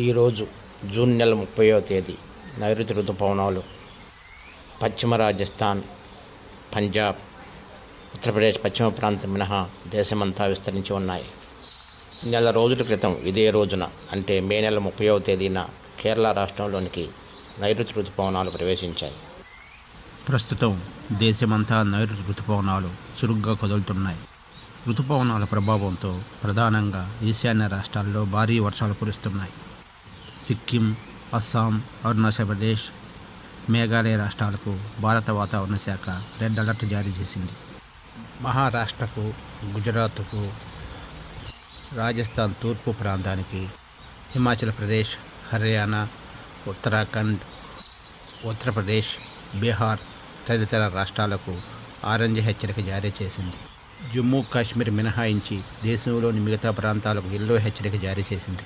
ఈరోజు జూన్ నెల 30వ తేదీ. నైరుతి ఋతుపవనాలు పశ్చిమ రాజస్థాన్, పంజాబ్, ఉత్తరప్రదేశ్ పశ్చిమ ప్రాంతం మినహా దేశమంతా విస్తరించి ఉన్నాయి. నెల రోజుల క్రితం ఇదే రోజున అంటే మే నెల 30వ తేదీన కేరళ రాష్ట్రంలోనికి నైరుతి ఋతుపవనాలు ప్రవేశించాయి. ప్రస్తుతం దేశమంతా నైరుతి ఋతుపవనాలు చురుగ్గా కదులుతున్నాయి. ఋతుపవనాల ప్రభావంతో ప్రధానంగా ఈశాన్య రాష్ట్రాల్లో భారీ వర్షాలు కురుస్తున్నాయి. సిక్కిం, అస్సాం, అరుణాచల్ ప్రదేశ్, మేఘాలయ రాష్ట్రాలకు భారత వాతావరణ శాఖ రెడ్ అలర్ట్ జారీ చేసింది. మహారాష్ట్రకు, గుజరాత్కు, రాజస్థాన్ తూర్పు ప్రాంతానికి, హిమాచల్ ప్రదేశ్, హర్యానా, ఉత్తరాఖండ్, ఉత్తరప్రదేశ్, బీహార్ తదితర రాష్ట్రాలకు ఆరెంజ్ హెచ్చరిక జారీ చేసింది. జమ్మూ కాశ్మీర్ మినహాయించి దేశంలోని మిగతా ప్రాంతాలకు ఎల్లో హెచ్చరిక జారీ చేసింది.